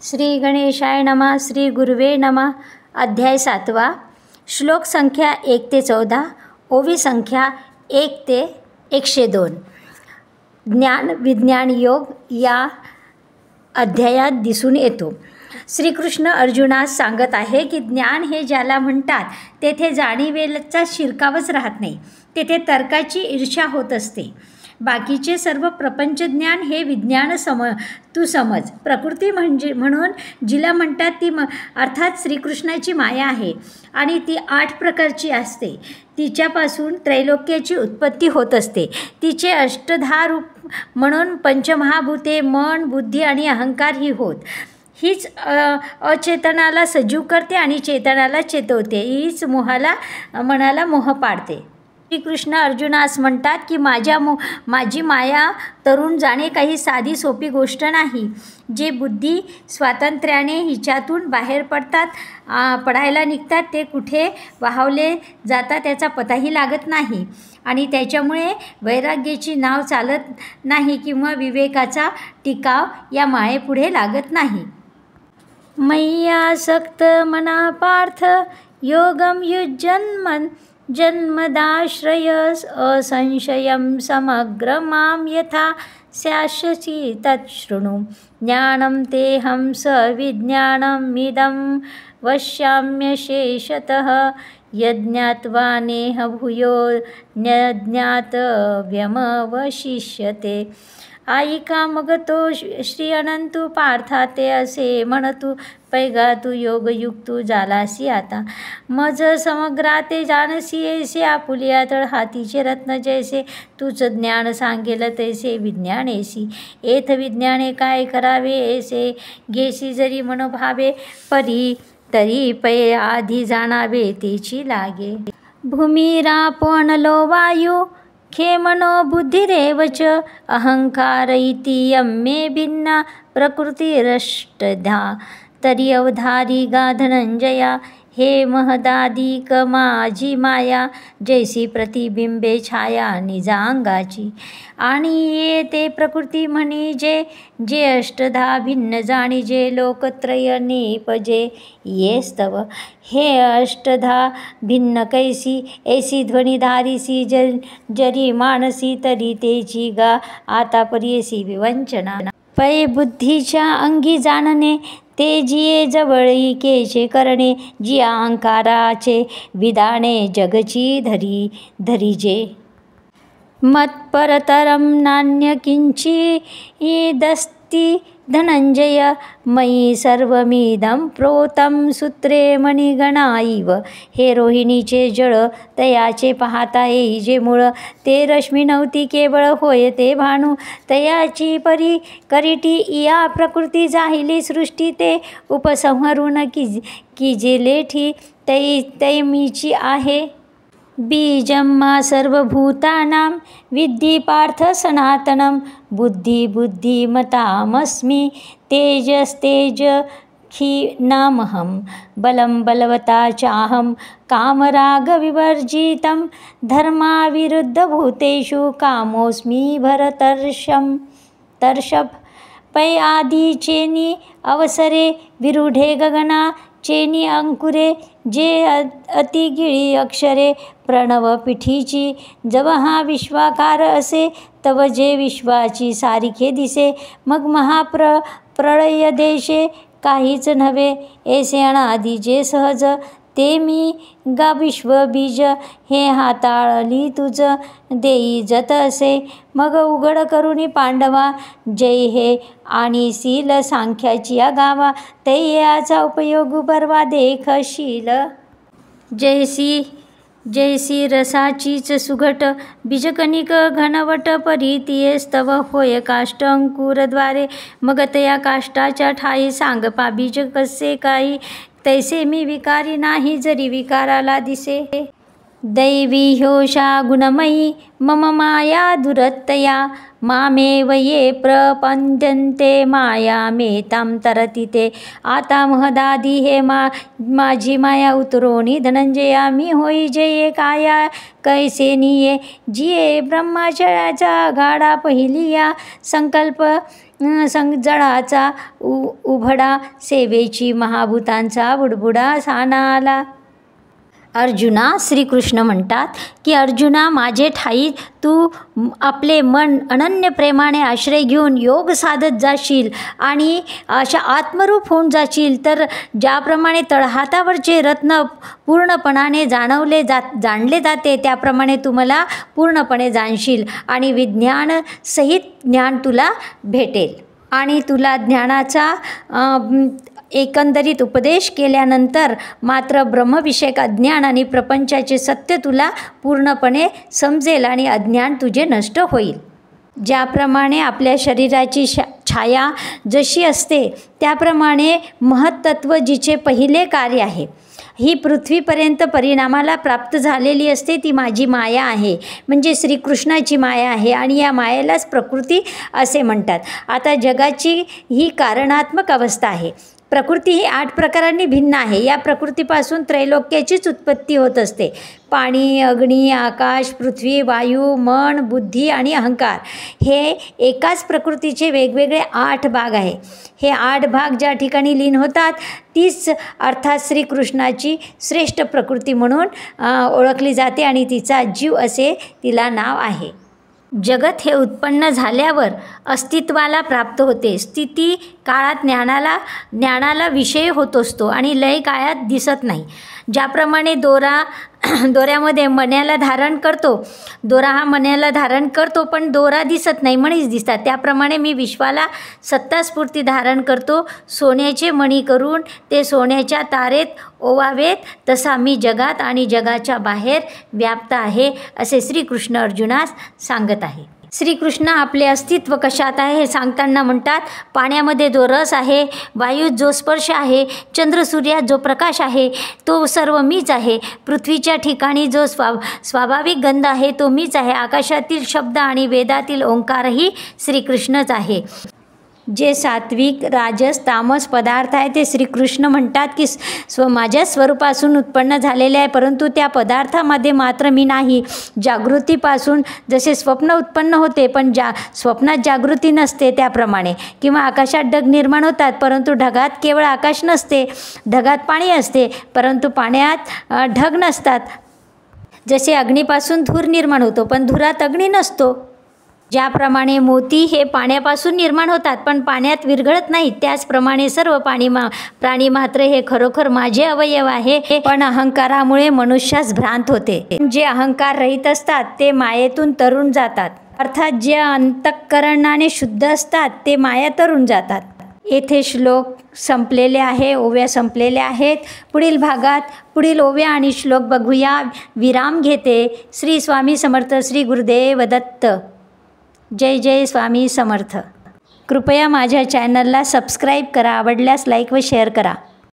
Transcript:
श्री गणेशाय नमः. श्री गुरुवे नमः. अध्याय 7. श्लोक संख्या 1 ते 14. ओवी संख्या 1 ते 102. ज्ञान विज्ञान योग या अध्यायात दिसून येतो. श्रीकृष्ण अर्जुनास सांगत आहे की ज्ञान हे ज्याला म्हणतात तेथे जाणीवेचा शिरकावच राहत नाही. तेथे तर्काची ईर्ष्या होत असते. बाकीचे सर्व प्रपंच ज्ञान हे विज्ञान तू समज. प्रकृती म्हणून जिला म्हणतात ती अर्थात श्रीकृष्णाची माया आहे आणि ती 8 प्रकारची असते. तिच्यापासून त्रैलोक्याची उत्पत्ती होत असते. तिचे अष्टधा रूप म्हणून पंचमहाभूते मन बुद्धी आणि अहंकार ही होत. हीच अचेतनाला सजीव करते आणि चेतनाला चेतवते. हीच मनाला मोह पाडते. श्रीकृष्ण अर्जुनास म्हणतात की माझी माया तरुण जाणे काही साधी सोपी गोष्ट नाही. जे बुद्धी स्वातंत्र्याने हिच्यातून बाहेर पडायला निघतात ते कुठे वाहवले जातात त्याचा पताही लागत नाही आणि त्याच्यामुळे वैराग्याची नाव चालत नाही किंवा विवेकाचा टिकाव या मायेपुढे लागत नाही. मय्यासक्त मना पार्थ योगम युज्यन्मन जन्मदाश्रय असंशयं समग्र मां यथा स्यास्यसि तच्छृणु. ज्ञानं तेऽहं सविज्ञानमिदं वक्ष्याम्यशेषतः यज्ञात्वा नेह भूयो ज्ञातव्यमवशिष्यते. आयिका मग तो श्री अनंतू पार्था ते असे म्हणतू पैगा तू योगयुक्तू झालासी आता. मज समग्रा ते जानसी ऐसे आपुलिया तळ हातीचे रत्न जैसे तूच ज्ञान सांगेल तैसे विज्ञानेसी. एथ विज्ञाने काय करावे ऐसे घेसी जरी मन भावे परी तरी पै आधी जाणावे तेची लागे. भूमिरापणलो वायू खे मनो बुद्धिरेवच अहंकार इति यम्मे भिन्ना प्रकृतिरष्टधा. तरी अवधारी गा धनंजया हे महदाधिक माझी माया जैसी प्रतिबिंबे छाया निजांगाची. आणि ये ते प्रकृती म्हणी जे अष्टधा भिन्न जाणी जे लोकत्रय निपजे ये स्तव. हे अष्टधा भिन्न कैसी ऐसी ध्वनिधारिसी जरी मानसी तरी तेची गा आता पर्यसी विवंचना. पै बुद्धीच्या अंगी जाणणे ते जिये जवळिकेचे करणे जी अहंकाराचे विधाने जगची धरीजे. मत्परतरं नान्य किंचिदस्ति धनंजय मयि सर्वमिदं प्रोतं सूत्रे मणिगणा इव. हे रोहिणीचे जळ तयाचे पाहता येई जे मूळ ते रश्मी नव्हती केवळ होय ते भानू तयाची परी करीटी या प्रकृती जाहिली सृष्टी ते उपसंहरून की जे लेठी तैमीची आहे. बीजम्मा सर्वभूतानां विद्धि पार्थ सनातनं बुद्धिमतामस्मि तेजस्तेजखीनामहं बलं बलवता चाहं कामरागविवर्जितं धर्माविरुद्धभूतेषु कामोऽस्मि भरतर्षभ. पै आदिचेनी अवसरे विरूढे गगना चेनी अंकुरे जे अतिगिळी अक्षरे प्रणव पिठीची. जव हा विश्वाकार असे तव जे विश्वाची सारिखे दिसे. मग महाप्रळय देशे काहीच नव्हे ऐसे अनादि जे सहज ते मी गा विश्वबीज हे हाताळली तुझ देई जत असे. मग उघड करुणी पांडवा जय हे आणि सील सांख्याची या गावा तै याचा उपयोग परवा देखशील. जैसी रसाचीच सुघट बीजकणिक घनवट परी स्तव होय काष्ट अंकुरद्वारे. मग तया काष्टाच्या ठाई सांग पा बीज कसे काही तैसे मी विकारी नाही जरी विकाराला दिसे. दैवी ह्योषा गुणमयी मम माया दुरत्तया मामेव ये प्रपद्यन्ते मायामेतां तरति ते. आता महदादी हे माझी माया उतरोनी धनंजया मी होई जये काया कैसे निये. जिये ब्रह्मचर्याचा गाडा पहिली या संकल्प संजळाचा उभडा, सेवेची महाभूतांचा बुडबुडा सानाला. अर्जुना, श्रीकृष्ण म्हणतात की अर्जुना, माझे ठाई तू आपले मन अनन्य प्रेमाने आश्रय घेऊन योग साधत जाशील आणि अशा आत्मरूप होऊन जाशील, तर ज्याप्रमाणे तळहातावरचे रत्न पूर्णपणाने जाणले जाते त्याप्रमाणे तू मला पूर्णपणे जाणशील आणि विज्ञान सहित ज्ञान तुला भेटेल. आणि तुला ज्ञानाचा एकंदरीत उपदेश केल्यानंतर मात्र ब्रह्मविषयक अज्ञान आणि प्रपंचाचे सत्य तुला पूर्णपणे समजेल आणि अज्ञान तुझे नष्ट होईल. ज्याप्रमाणे आपल्या शरीराची छाया जशी असते त्याप्रमाणे महत्त्व जिचे पहिले कार्य आहे, ही पृथ्वीपर्यंत परिणामाला प्राप्त झालेली असते, ती माझी माया आहे, म्हणजे श्रीकृष्णाची माया आहे आणि या मायेलाच प्रकृती असे म्हणतात. आता जगाची ही कारणात्मक अवस्था आहे. प्रकृती ही 8 प्रकारांनी भिन्न आहे. या प्रकृतीपासून त्रैलोक्याचीच उत्पत्ती होत असते. पाणी, अग्नी, आकाश, पृथ्वी, वायू, मन, बुद्धी आणि अहंकार हे एकाच प्रकृतीचे वेगवेगळे 8 भाग आहे. हे 8 भाग ज्या ठिकाणी लीन होतात तीच अर्थात श्रीकृष्णाची श्रेष्ठ प्रकृती म्हणून ओळखली जाते आणि तिचा जीव असे तिला नाव आहे. जगत हे उत्पन्न झाल्यावर अस्तित्वाला प्राप्त होते. स्थिती काळात ज्ञानाला विषय होत असतो आणि लय काळात दिसत नाही. ज्याप्रमाणे दोऱ्यामध्ये मण्याला धारण करतो, दोरा हा मण्याला धारण करतो पण दोरा दिसत नाही, मणीच दिसतात. त्याप्रमाणे मी विश्वाला सत्तास्फूर्ती धारण करतो. सोन्याचे मणी करून ते सोन्याच्या तारेत ओवावेत, तसा मी जगात आणि जगाच्या बाहेर व्याप्त आहे असे श्रीकृष्ण अर्जुनास सांगत आहे. श्रीकृष्ण आपले अस्तित्व कशात आहे हे सांगताना म्हणतात, पाण्यामध्ये जो रस आहे, वायूत जो स्पर्श आहे, चंद्रसूर्यात जो प्रकाश आहे तो सर्व मीच आहे. पृथ्वीच्या ठिकाणी जो स्वाभाविक गंध आहे तो मीच आहे. आकाशातील शब्द आणि वेदातील ओंकारही श्रीकृष्णच आहे. जे सात्विक, राजस, तामस पदार्थ आहे ते श्रीकृष्ण म्हणतात की माझ्या स्वरूपासून उत्पन्न झालेले आहे, परंतु त्या पदार्थामध्ये मात्र मी नाही. जागृतीपासून जसे स्वप्न उत्पन्न होते पण स्वप्नात जागृती नसते त्याप्रमाणे, किंवा आकाशात ढग निर्माण होतात परंतु ढगात केवळ आकाश नसते, ढगात पाणी असते परंतु पाण्यात ढग नसतात. जसे अग्नीपासून धूर निर्माण होतो पण धुरात अग्नी नसतो. ज्याप्रमाणे मोती हे पाण्यापासून निर्माण होतात पण पाण्यात विरघळत नाहीत, त्याचप्रमाणे सर्व प्राणी मात्र हे खरोखर माझे अवयव आहे, पण अहंकारामुळे मनुष्यास भ्रांत होते. जे अहंकार रहित असतात ते मायेतून तरून जातात, अर्थात जे अंतःकरणाने शुद्ध असतात ते माया तरून जातात. येथे श्लोक संपलेले आहे, ओव्या संपलेल्या आहेत. पुढील भागात पुढील ओव्या आणि श्लोक बघूया. विराम घेते. श्री स्वामी समर्थ. श्री गुरुदेव दत्त. जय जय स्वामी समर्थ. कृपया माझ्या चॅनलला सबस्क्राईब करा. आवडल्यास लाईक व शेअर करा.